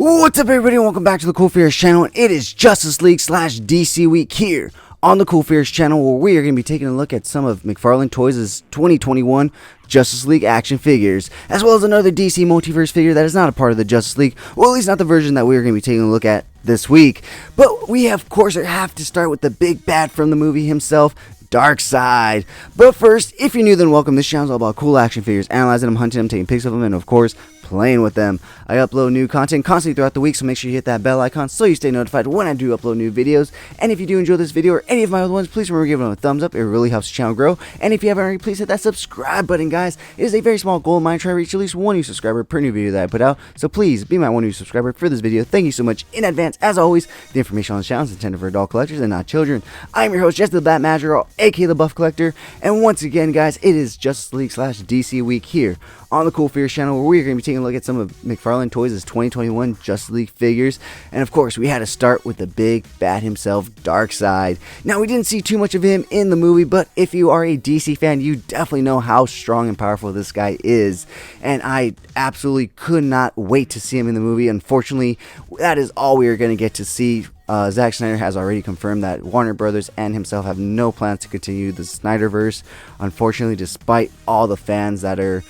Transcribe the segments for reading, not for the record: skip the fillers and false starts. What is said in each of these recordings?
What's up, everybody? Welcome back to the CoolFigurez channel. It is Justice League / DC Week here on the CoolFigurez channel, where we are going to be taking a look at some of McFarlane Toys' 2021 Justice League action figures, as well as another DC Multiverse figure that is not a part of the Justice League, well, at least not the version that we are going to be taking a look at this week. But we, of course, have to start with the big bad from the movie himself, Darkseid. But first, if you're new, then welcome. This channel is all about cool action figures, analyzing them, hunting them, taking pics of them, and of course, playing with them. I upload new content constantly throughout the week, so make sure you hit that bell icon so you stay notified when I do upload new videos. And if you do enjoy this video or any of my other ones, please remember to give them a thumbs up. It really helps the channel grow. And if you haven't already, please hit that subscribe button, guys. It is a very small goal of mine to try to reach at least one new subscriber per new video that I put out. So please be my one new subscriber for this video. Thank you so much in advance. As always, the information on the channel is intended for adult collectors and not children. I am your host, Jesse the Bat Madrigal, aka the Buff Collector. And once again, guys, it is Justice League / DC Week here on the CoolFigurez channel, where we are going to be taking a look at some of McFarlane Toys' 2021 Justice League figures. And of course, we had to start with the big bad himself, Darkseid. Now, we didn't see too much of him in the movie, but if you are a DC fan, you definitely know how strong and powerful this guy is. And I absolutely could not wait to see him in the movie. Unfortunately, that is all we are going to get to see. Zack Snyder has already confirmed that Warner Brothers and himself have no plans to continue the Snyderverse, unfortunately, despite all the fans that are,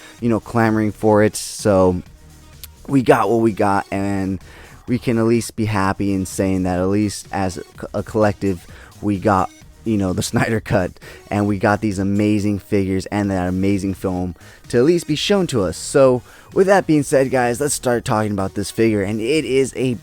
clamoring for it. So we got what we got, and we can at least be happy in saying that at least as a collective, we got, the Snyder Cut, and we got these amazing figures and that amazing film to at least be shown to us. So with that being said, guys, let's start talking about this figure, and it is a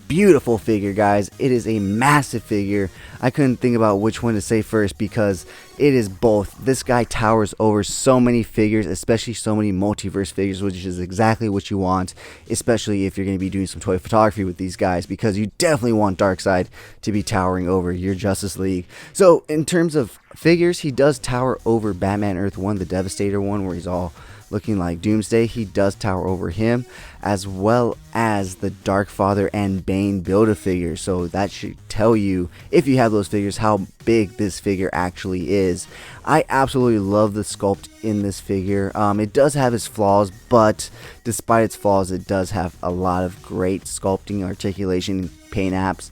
beautiful figure, guys. It is a massive figure. I couldn't think about which one to say first because it is both. This guy towers over so many figures, especially so many multiverse figures, which is exactly what you want, especially if you're going to be doing some toy photography with these guys, because you definitely want Darkseid to be towering over your Justice League. So in terms of figures, he does tower over Batman Earth 1, the Devastator one, where he's all looking like Doomsday. He does tower over him, as well as the Darkfather and Bane Build-A-Figure. So that should tell you, if you have those figures, how big this figure actually is. I absolutely love the sculpt in this figure. It does have its flaws, but despite its flaws, it does have a lot of great sculpting, articulation, paint apps.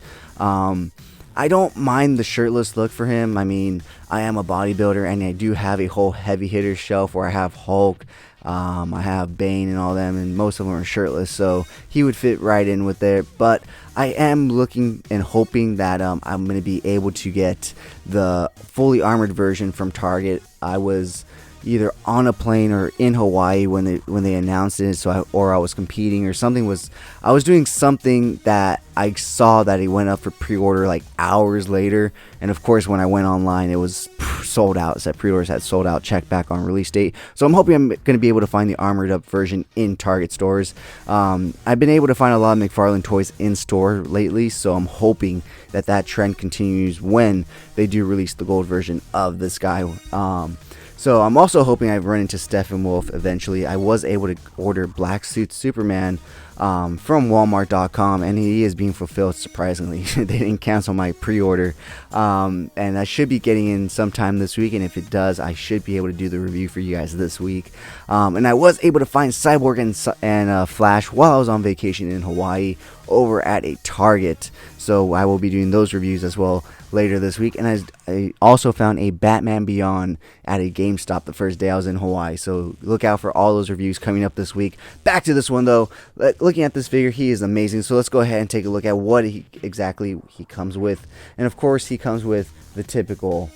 I don't mind the shirtless look for him. I mean, I am a bodybuilder, and I do have a whole heavy hitter shelf where I have Hulk, I have Bane and all them, and most of them are shirtless, so he would fit right in with there. But I am looking and hoping that I'm going to be able to get the fully armored version from Target. I was either on a plane or in Hawaii when they announced it, or I was competing or something. I was doing something that I saw that it went up for pre-order like hours later, and of course when I went online it was sold out. It said pre-orders had sold out, check back on release date. So I'm hoping I'm going to be able to find the armored up version in Target stores. I've been able to find a lot of McFarlane Toys in store lately, so I'm hoping that trend continues when they do release the gold version of this guy. So I'm also hoping I run into Steppenwolf eventually. I was able to order Black Suit Superman from Walmart.com, and he is being fulfilled, surprisingly. They didn't cancel my pre-order, and I should be getting in sometime this week, and if it does, I should be able to do the review for you guys this week. And I was able to find Cyborg and Flash while I was on vacation in Hawaii over at a Target, so I will be doing those reviews as well later this week. And I also found a Batman Beyond at a GameStop the first day I was in Hawaii, so look out for all those reviews coming up this week. Back to this one though. Looking at this figure, he is amazing, so let's go ahead and take a look at what exactly he comes with. And of course, he comes with the typical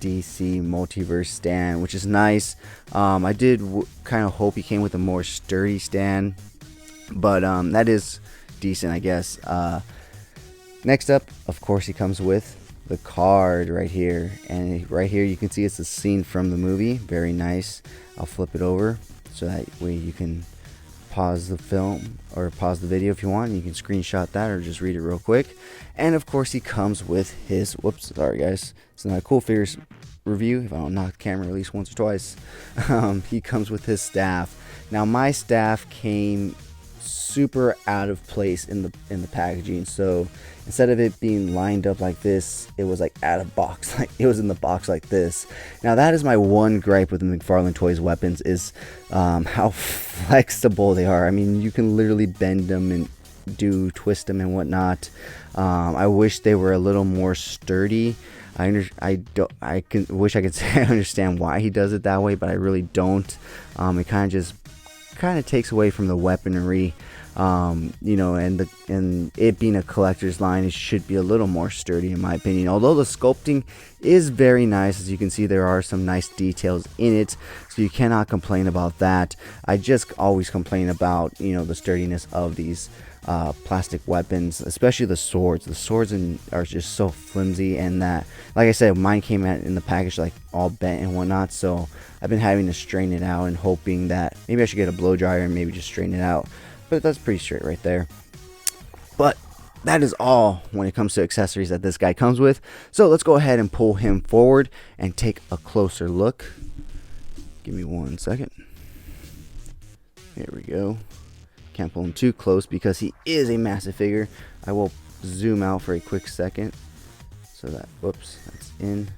DC Multiverse stand, which is nice. I did kind of hope he came with a more sturdy stand, but that is decent, I guess. Next up, of course, he comes with the card right here, and right here you can see it's a scene from the movie. Very nice. I'll flip it over so that way you can pause the film or pause the video if you want. You can screenshot that or just read it real quick. And of course, he comes with his sorry guys, it's not a CoolFigurez review if I don't knock the camera at least once or twice. He comes with his staff. Now my staff came super out of place in the packaging, so instead of it being lined up like this, it was like out of box, like it was in the box like this. Now that is my one gripe with the McFarlane Toys weapons, is how flexible they are. I mean, you can literally bend them in twist them and whatnot. I wish they were a little more sturdy. I wish I could say I understand why he does it that way, but I really don't. It kind of takes away from the weaponry. You know, and it being a collector's line, it should be a little more sturdy in my opinion. Although the sculpting is very nice, as you can see, there are some nice details in it, so you cannot complain about that. I just always complain about, you know, the sturdiness of these plastic weapons, especially the swords. The swords are just so flimsy, and that, like I said, mine came out in the package like all bent and whatnot, so I've been having to strain it out and hoping that maybe I should get a blow dryer and maybe just straighten it out. But that's pretty straight right there. But that is all when it comes to accessories that this guy comes with. So let's go ahead and pull him forward and take a closer look. Give me 1 second. Here we go. Can't pull him too close because he is a massive figure. I will zoom out for a quick second so that, whoops, that's in.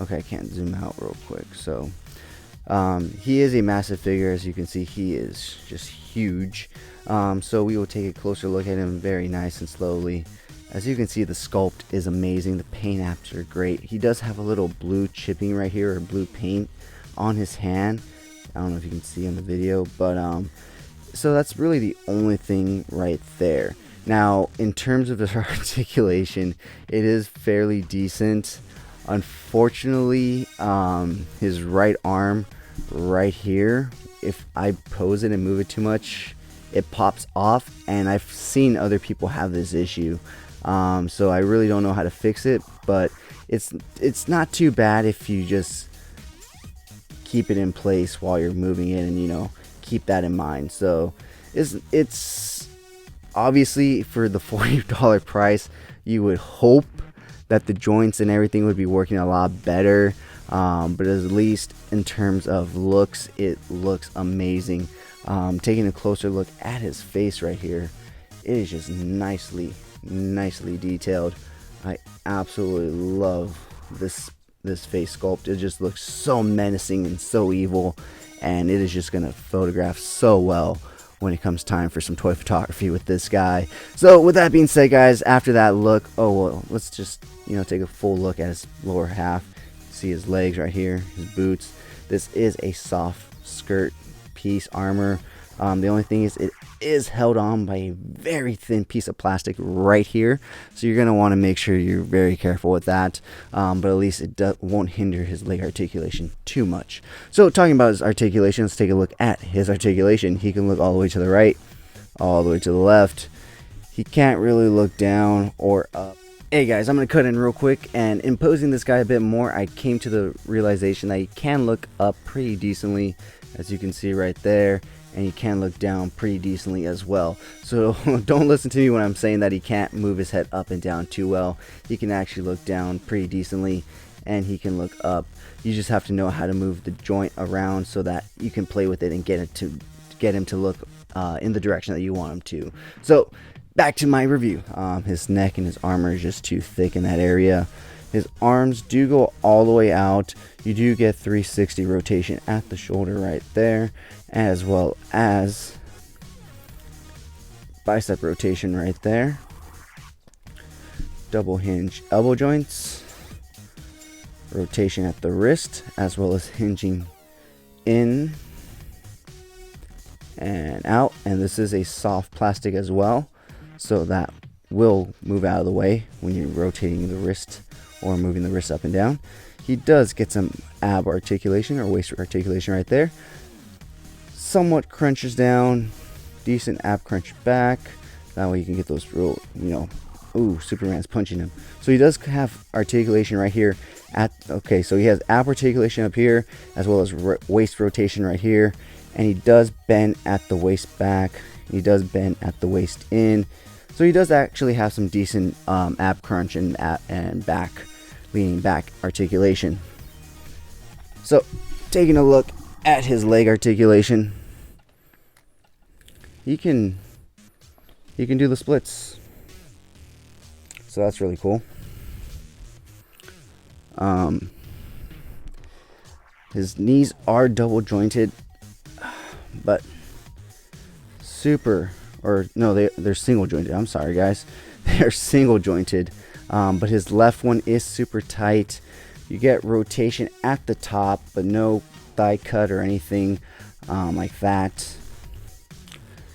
Okay, I can't zoom out real quick. So he is a massive figure. As you can see, he is just huge. So we will take a closer look at him very nice and slowly. As you can see, the sculpt is amazing. The paint apps are great. He does have a little blue chipping right here, or blue paint on his hand. I don't know if you can see in the video, but so that's really the only thing right there. Now, in terms of his articulation, it is fairly decent. Unfortunately, his right arm right here, if I pose it and move it too much, it pops off, and I've seen other people have this issue. So I really don't know how to fix it, but it's not too bad if you just keep it in place while you're moving it, and, you know, keep that in mind. So it's obviously, for the $40 price, you would hope that the joints and everything would be working a lot better, but at least in terms of looks, it looks amazing. Taking a closer look at his face right here, it is just nicely detailed. I absolutely love this face sculpt. It just looks so menacing and so evil, and it is just gonna photograph so well when it comes time for some toy photography with this guy. So with that being said, guys, after that look, oh well, let's just, you know, take a full look at his lower half. See his legs right here, his boots. This is a soft skirt piece armor. The only thing is, it is held on by a very thin piece of plastic right here, so you're going to want to make sure you're very careful with that, but at least it won't hinder his leg articulation too much. So talking about his articulation, let's take a look at his articulation. He can look all the way to the right, all the way to the left. He can't really look down or up. Hey guys, I'm going to cut in real quick, and in posing this guy a bit more, I came to the realization that he can look up pretty decently, as you can see right there, and he can look down pretty decently as well. So don't listen to me when I'm saying that he can't move his head up and down too well. He can actually look down pretty decently, and he can look up. You just have to know how to move the joint around so that you can play with it and get him to look in the direction that you want him to. So back to my review. His neck and his armor is just too thick in that area. His arms do go all the way out. You do get 360 rotation at the shoulder right there, as well as bicep rotation right there. Double hinge elbow joints, rotation at the wrist, as well as hinging in and out. And this is a soft plastic as well, so that will move out of the way when you're rotating the wrist or moving the wrist up and down. He does get some ab articulation or waist articulation right there. Somewhat crunches down, decent ab crunch back. That way you can get those real, you know, ooh, Superman's punching him. So he does have articulation right here okay, so he has ab articulation up here, as well as waist rotation right here, and he does bend at the waist back. He does bend at the waist in. So he does actually have some decent ab crunch and back, leaning back articulation. So taking a look at his leg articulation, he can do the splits. So that's really cool. His knees are double jointed, but super or no, they're single jointed. I'm sorry, guys. They're single jointed, but his left one is super tight. You get rotation at the top, but no thigh cut or anything like that.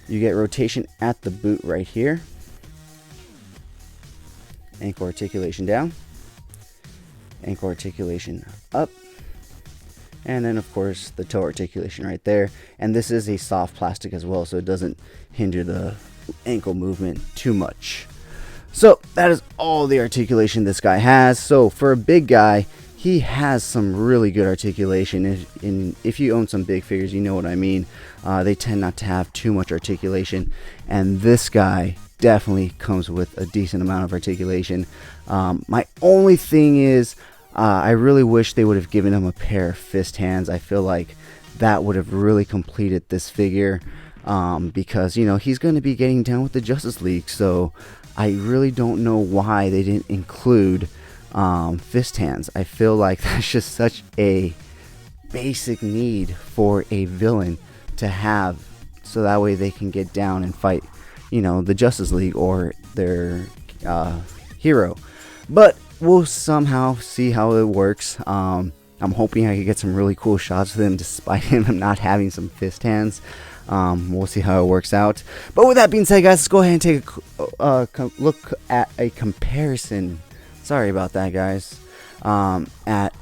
You get rotation at the boot right here. Ankle articulation down. Ankle articulation up. And then, of course, the toe articulation right there. And this is a soft plastic as well, so it doesn't hinder the ankle movement too much. So that is all the articulation this guy has. So for a big guy, he has some really good articulation. If you own some big figures, you know what I mean. They tend not to have too much articulation, and this guy definitely comes with a decent amount of articulation. My only thing is, I really wish they would have given him a pair of fist hands. I feel like that would have really completed this figure, because, you know, he's going to be getting down with the Justice League. So I really don't know why they didn't include fist hands. I feel like that's just such a basic need for a villain to have, so that way they can get down and fight, you know, the Justice League or their hero. But we'll somehow see how it works. I'm hoping I could get some really cool shots of them despite him not having some fist hands. We'll see how it works out. But with that being said, guys, let's go ahead and take a look at a comparison. Sorry about that, guys. At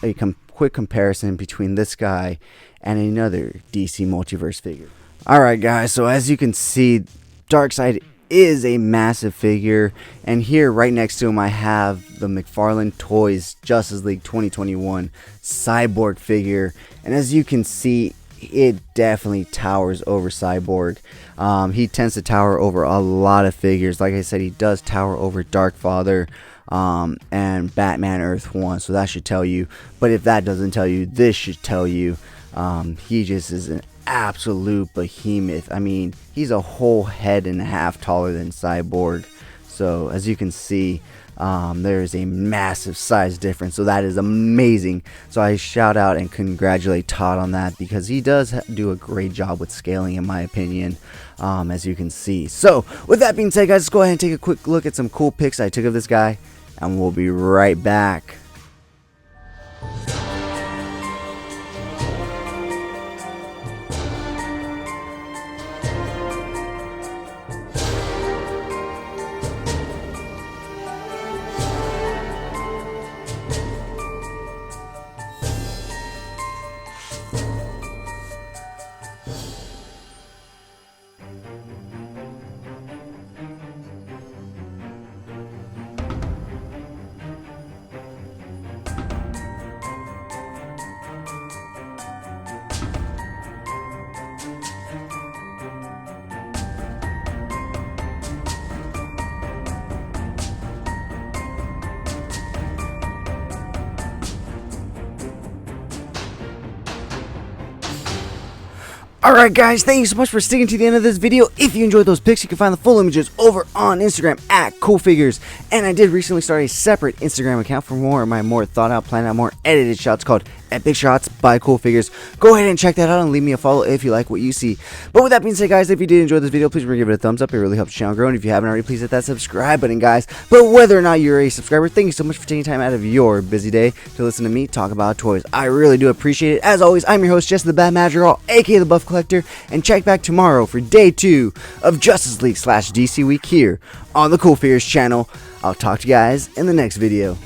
a quick comparison between this guy and another DC Multiverse figure. Alright, guys, so as you can see, Darkseid is a massive figure, and here right next to him I have the McFarlane Toys Justice League 2021 Cyborg figure, and as you can see, it definitely towers over Cyborg. He tends to tower over a lot of figures. Like I said, he does tower over Darkfather and Batman Earth 1, so that should tell you. But if that doesn't tell you, this should tell you. He just is an absolute behemoth. I mean, he's a whole head and a half taller than Cyborg. So as you can see, there is a massive size difference, so that is amazing. So I shout out and congratulate Todd on that, because he does do a great job with scaling, in my opinion, as you can see. So with that being said, guys, let's go ahead and take a quick look at some cool pics I took of this guy, and we'll be right back. Alright, guys, thank you so much for sticking to the end of this video. If you enjoyed those pics, you can find the full images over on Instagram at CoolFigurez. And I did recently start a separate Instagram account for more of my more thought out, planned out, more edited shots called Epic Shots by CoolFigurez. Go ahead and check that out and leave me a follow if you like what you see. But with that being said, guys, if you did enjoy this video, please give it a thumbs up. It really helps the channel grow. And if you haven't already, please hit that subscribe button, guys. But whether or not you're a subscriber, thank you so much for taking time out of your busy day to listen to me talk about toys. I really do appreciate it. As always, I'm your host, Jesse the Bad Madrigal, aka the Buff Collector, and check back tomorrow for day 2 of Justice League / DC Week here on the CoolFigurez channel. I'll talk to you guys in the next video.